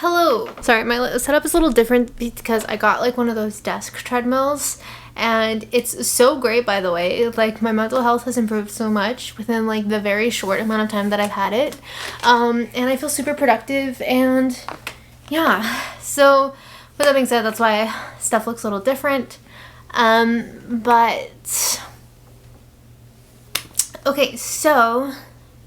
Hello. Sorry, my setup is a little different because I got like one of those desk treadmills, and it's so great, by the way. Like, my mental health has improved so much within like the very short amount of time that I've had it, and I feel super productive. And yeah, so with that being said, that's why stuff looks a little different. But okay, so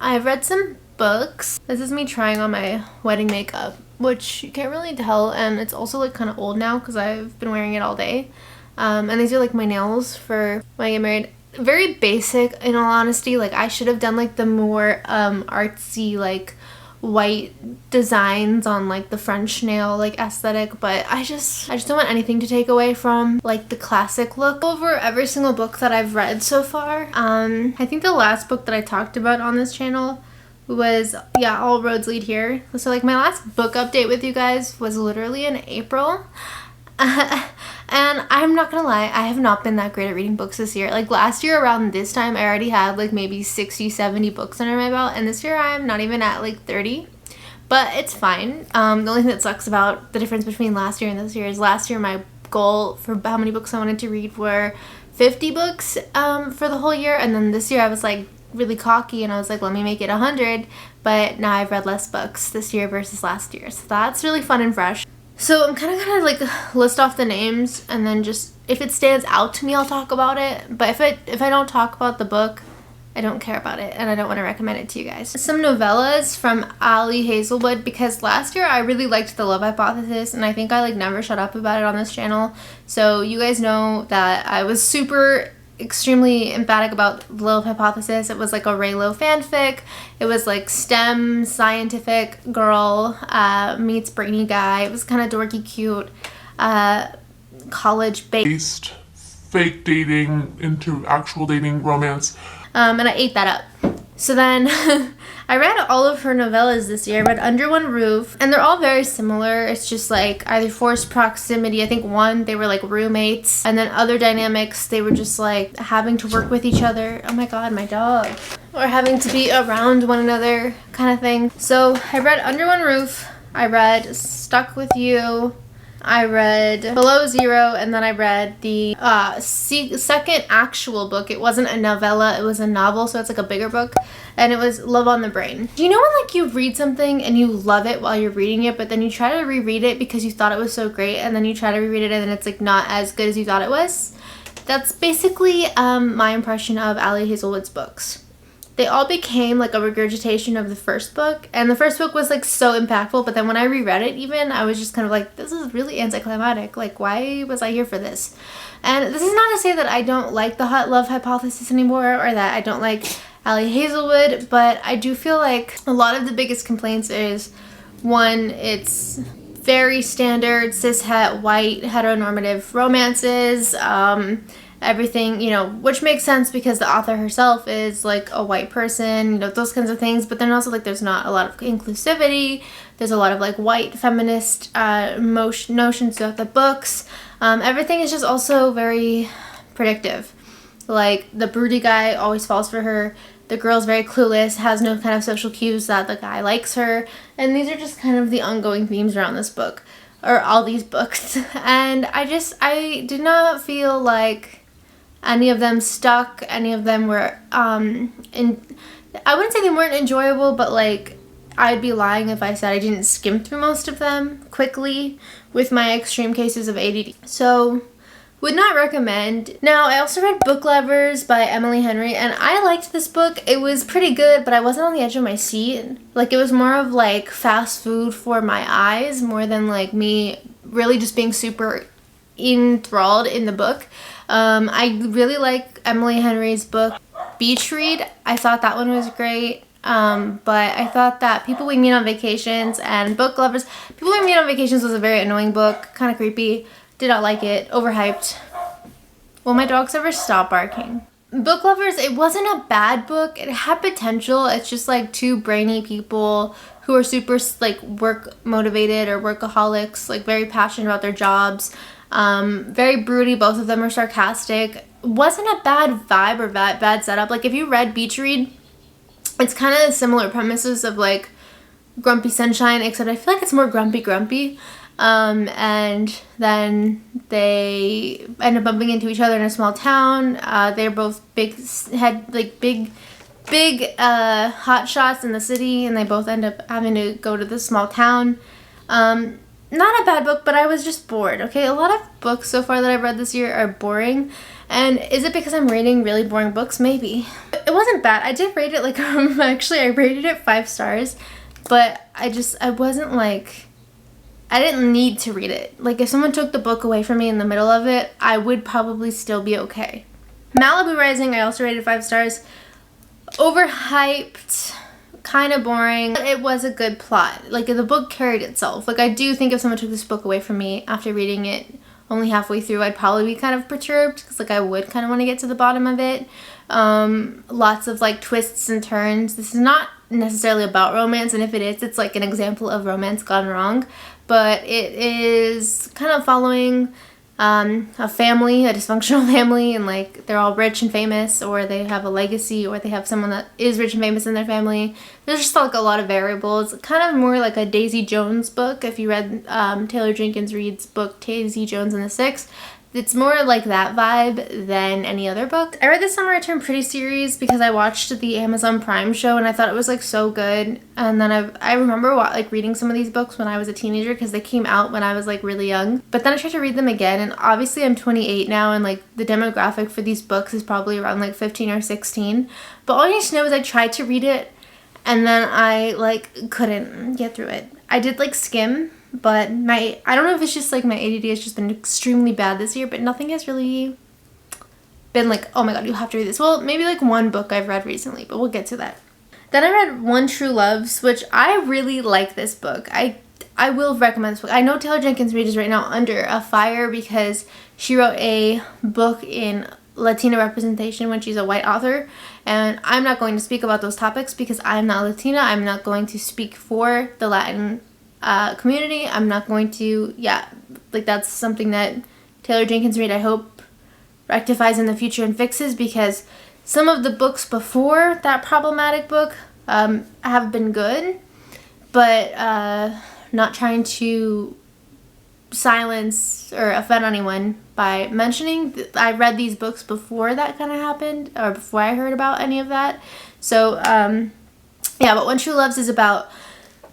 I've read some books. This is me trying on my wedding makeup, which you can't really tell, and it's also like kind of old now because I've been wearing it all day. And these are like my nails for when I get married. Very basic, in all honesty. Like, I should have done like the more artsy, like white designs on like the French nail like aesthetic, but I just don't want anything to take away from like the classic look. Over every single book that I've read so far. I think the last book that I talked about on this channel was, yeah, All Roads Lead Here. So like my last book update with you guys was literally in April. And I'm not gonna lie, I have not been that great at reading books this year. Like, last year around this time, I already had like maybe 60-70 books under my belt, and this year I'm not even at like 30. But it's fine. The only thing that sucks about the difference between last year and this year is last year my goal for how many books I wanted to read were 50 books for the whole year, and then this year I was like really cocky and I was like, let me make it 100. But now I've read less books this year versus last year, so that's really fun and fresh. So I'm kind of gonna like list off the names, and then just if it stands out to me, I'll talk about it. But if I don't talk about the book, I don't care about it, and I don't want to recommend it to you guys. Some novellas from Ali Hazelwood, because last year I really liked The Love Hypothesis, and I think I like never shut up about it on this channel. So you guys know that I was extremely emphatic about The Love Hypothesis. It was like a Raylo fanfic. It was like STEM scientific girl meets brainy guy. It was kind of dorky, cute, college-based fake dating into actual dating romance. And I ate that up. So then I read all of her novellas this year. I read Under One Roof, and they're all very similar. It's just like either forced proximity. I think one, they were like roommates, and then other dynamics, they were just like having to work with each other. Oh my god, my dog. Or having to be around one another kind of thing. So I read Under One Roof, I read Stuck With You, I read Below Zero, and then I read the second actual book. It wasn't a novella, it was a novel, so it's like a bigger book, and it was Love on the Brain. Do you know when like you read something and you love it while you're reading it, but then you try to reread it because you thought it was so great, and then you try to reread it and then it's like not as good as you thought it was? That's basically my impression of Ali Hazelwood's books. They all became like a regurgitation of the first book, and the first book was like so impactful, but then when I reread it even, I was just kind of like, this is really anticlimactic. Like, why was I here for this? And this is not to say that I don't like the Hot Love Hypothesis anymore, or that I don't like Ali Hazelwood, but I do feel like a lot of the biggest complaints is, one, it's very standard cishet white heteronormative romances, everything, you know, which makes sense because the author herself is like a white person, you know, those kinds of things. But then also like there's not a lot of inclusivity. There's a lot of like white feminist notions throughout the books. Everything is just also very predictive. Like, the broody guy always falls for her. The girl's very clueless, has no kind of social cues that the guy likes her. And these are just kind of the ongoing themes around this book, or all these books. And I did not feel like any of them stuck. Any of them were, I wouldn't say they weren't enjoyable, but like, I'd be lying if I said I didn't skim through most of them quickly with my extreme cases of ADD. So, would not recommend. Now, I also read Book Lovers by Emily Henry, and I liked this book. It was pretty good, but I wasn't on the edge of my seat. Like, it was more of like fast food for my eyes, more than like me really just being super enthralled in the book. I really like Emily Henry's book Beach Read. I thought that one was great. But I thought that People We Meet on Vacations and Book Lovers. People We Meet on Vacations was a very annoying book, kind of creepy. Did not like it. Overhyped. Will my dogs ever stop barking? Book Lovers, it wasn't a bad book. It had potential. It's just like two brainy people who are super like work motivated or workaholics, like very passionate about their jobs. Very broody. Both of them are sarcastic. Wasn't a bad vibe or bad setup. Like, if you read Beach Read, it's kind of similar premises of like Grumpy Sunshine, except I feel like it's more grumpy. And then they end up bumping into each other in a small town. They're both big hot shots in the city, and they both end up having to go to this small town. Not a bad book, but I was just bored. Okay, a lot of books so far that I've read this year are boring. And is it because I'm reading really boring books? Maybe. It wasn't bad. I did rate it like, actually I rated it 5 stars, but I wasn't like, I didn't need to read it. Like if someone took the book away from me in the middle of it, I would probably still be okay. Malibu Rising, I also rated 5 stars. Overhyped, kind of boring. But it was a good plot. Like the book carried itself. Like I do think if someone took this book away from me after reading it only halfway through, I'd probably be kind of perturbed because like I would kind of want to get to the bottom of it. Lots of like twists and turns. This is not necessarily about romance, and if it is, it's like an example of romance gone wrong. But it is kind of following a family, a dysfunctional family, and like they're all rich and famous, or they have a legacy, or they have someone that is rich and famous in their family. There's just like a lot of variables. Kind of more like a Daisy Jones book. If you read Taylor Jenkins Reid's book Daisy Jones and the Six, it's more like that vibe than any other book. I read the Summer I Turned Pretty series because I watched the Amazon Prime show and I thought it was like so good. And then I remember like reading some of these books when I was a teenager because they came out when I was like really young. But then I tried to read them again, and obviously I'm 28 now, and like the demographic for these books is probably around like 15 or 16. But all you need to know is I tried to read it and then I like couldn't get through it. I did like skim, but I don't know if it's just like my ADD has just been extremely bad this year, but nothing has really been like, oh my god, you have to read this. Well, maybe like one book I've read recently, but we'll get to that. Then I read One True Loves, which I really like this book. I will recommend this book. I know Taylor Jenkins Reid is right now under a fire because she wrote a book in Latina representation when she's a white author, and I'm not going to speak about those topics because I'm not Latina. I'm not going to speak for the Latin community. I'm not going to, like that's something that Taylor Jenkins Reid I hope rectifies in the future and fixes, because some of the books before that problematic book have been good, but not trying to silence or offend anyone by mentioning. I read these books before that kind of happened, or before I heard about any of that. So but One True Loves is about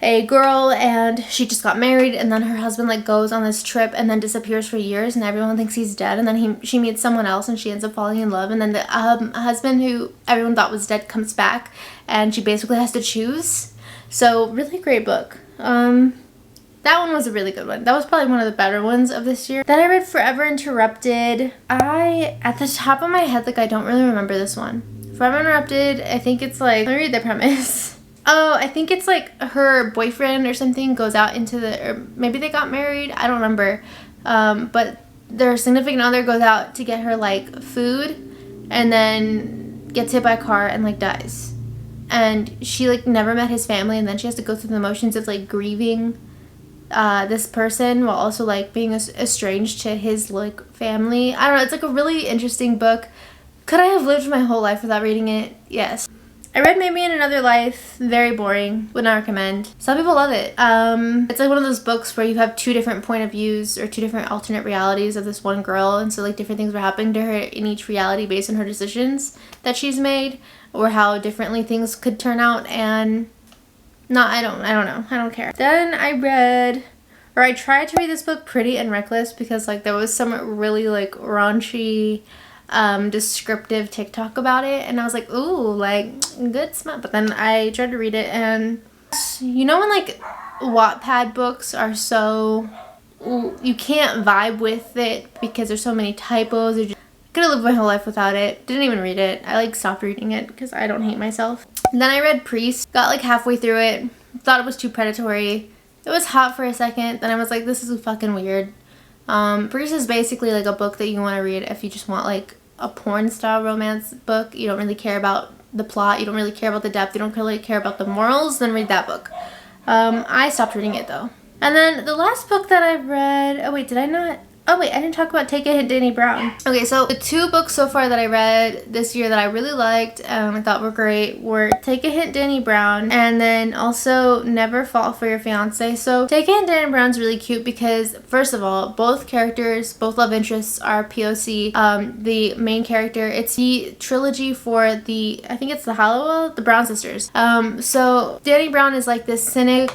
a girl, and she just got married, and then her husband like goes on this trip and then disappears for years, and everyone thinks he's dead, and then she meets someone else and she ends up falling in love, and then the husband who everyone thought was dead comes back, and she basically has to choose. So really great book. That one was a really good one. That was probably one of the better ones of this year. Then I read Forever Interrupted. At the top of my head, like I don't really remember this one. Forever Interrupted, I think it's like, let me read the premise. Oh, I think it's like her boyfriend or something goes out into or maybe they got married, I don't remember. But their significant other goes out to get her like food, and then gets hit by a car and like dies. And she like never met his family, and then she has to go through the motions of like grieving this person while also like being estranged to his like family. I don't know, it's like a really interesting book. Could I have lived my whole life without reading it? Yes. I read Maybe in Another Life. Very boring. Would not recommend. Some people love it. It's like one of those books where you have 2 different point of views or 2 different alternate realities of this one girl, and so like different things were happening to her in each reality based on her decisions that she's made, or how differently things could turn out. And I don't know. I don't care. Then I tried to read this book, Pretty and Reckless, because like there was some really like raunchy descriptive TikTok about it, and I was like, ooh, like good smell. But then I tried to read it, and you know when like Wattpad books are so, you can't vibe with it because there's so many typos. I could have lived my whole life without it. Didn't even read it. I like stopped reading it because I don't hate myself. And then I read Priest. Got like halfway through it. Thought it was too predatory. It was hot for a second. Then I was like, this is fucking weird. Priest is basically like a book that you want to read if you just want like a porn style romance book. You don't really care about the plot. You don't really care about the depth. You don't really care about the morals. Then read that book. I stopped reading it though. And then the last book that I read, oh wait, did I not? Oh wait, I didn't talk about Take a Hint, Danny Brown. Okay, so the 2 books so far that I read this year that I really liked and I thought were great were Take a Hint, Danny Brown, and then also Never Fall for Your Fiance. So Take a Hint, Danny Brown's really cute because first of all, both characters, both love interests are POC. The main character, it's the trilogy for I think it's the Halliwell, the Brown sisters. So Danny Brown is like this cynic,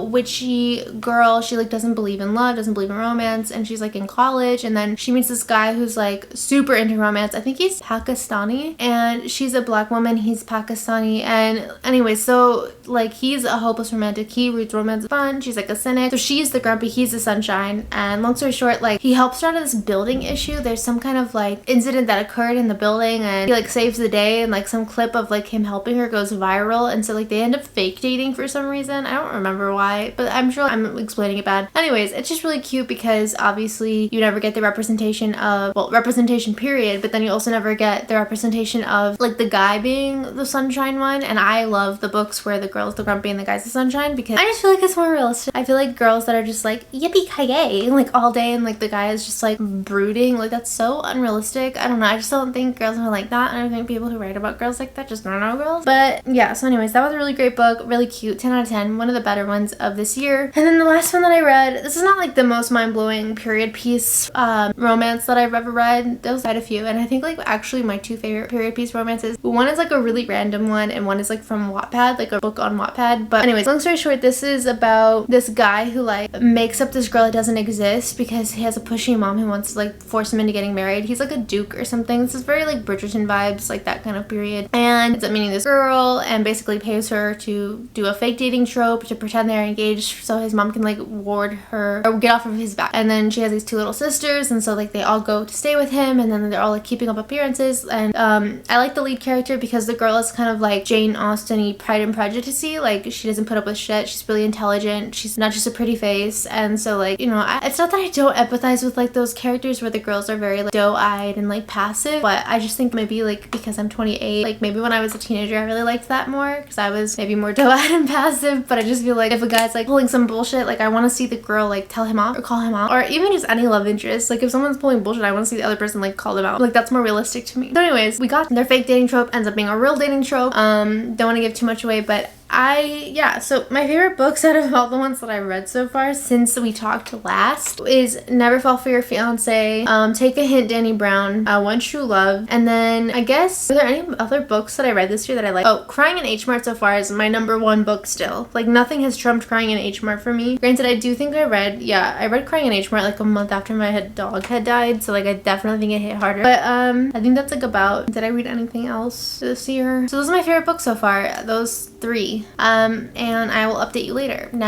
witchy girl. She like doesn't believe in love, doesn't believe in romance, and she's like in college, and then she meets this guy who's like super into romance. I think he's Pakistani and she's a black woman, he's Pakistani, and anyway, so like he's a hopeless romantic, he reads romance fun, she's like a cynic, so she's the grumpy, he's the sunshine. And long story short, like he helps her out of this building issue. There's some kind of like incident that occurred in the building and he like saves the day, and like some clip of like him helping her goes viral, and so like they end up fake dating for some reason. I don't remember why, but I'm sure I'm explaining it bad. Anyways, it's just really cute because obviously you never get the representation of, well, representation period, but then you also never get the representation of like the guy being the sunshine one. And I love the books where the girl's the grumpy and the guy's the sunshine because I just feel like it's more realistic. I feel like girls that are just like yippee-ki-yay like all day and like the guy is just like brooding, like that's so unrealistic. I don't know, I just don't think girls are like that, and I think people who write about girls like that just don't know girls. But yeah, so anyways, that was a really great book, really cute, 10 out of 10, one of the better ones of this year. And then the last one that I read, this is not like the most mind-blowing period piece romance that I've ever read. There's quite a few, and I think like actually my 2 favorite period piece romances, one is like a really random one and one is like from Wattpad, like a book on Wattpad. But anyways, long story short, this is about this guy who like makes up this girl that doesn't exist because he has a pushy mom who wants to like force him into getting married. He's like a duke or something. This is very like Bridgerton vibes, like that kind of period. And ends up meeting this girl and basically pays her to do a fake dating trope to pretend they're engaged so his mom can like ward her or get off of his back. And then she has these 2 little sisters, and so like they all go to stay with him, and then they're all like keeping up appearances. And I like the lead character because the girl is kind of like Jane Austen-y, Pride and Prejudice-y. Like she doesn't put up with shit, she's really intelligent, she's not just a pretty face. And so like, you know, it's not that I don't empathize with like those characters where the girls are very like doe-eyed and like passive, but I just think maybe like because I'm 28, like maybe when I was a teenager I really liked that more because I was maybe more doe-eyed and passive. But I just feel like if a guy's like pulling some bullshit, like I want to see the girl like tell him off or call him out, or even just any love interest. Like if someone's pulling bullshit, I want to see the other person like call them out. Like that's more realistic to me. So anyways, we got their fake dating trope ends up being a real dating trope. Don't want to give too much away, but so my favorite books out of all the ones that I read so far since we talked last is Never Fall for Your Fiance, Take a Hint, Danny Brown, One True Love, and then I guess, are there any other books that I read this year that I like? Oh, Crying in H Mart so far is my #1 book still. Like nothing has trumped Crying in H Mart for me. Granted, I do think I read Crying in H Mart like a month after my dog had died, so like I definitely think it hit harder. But I think that's like about, did I read anything else this year? So those are my favorite books so far, those 3. And I will update you later. Now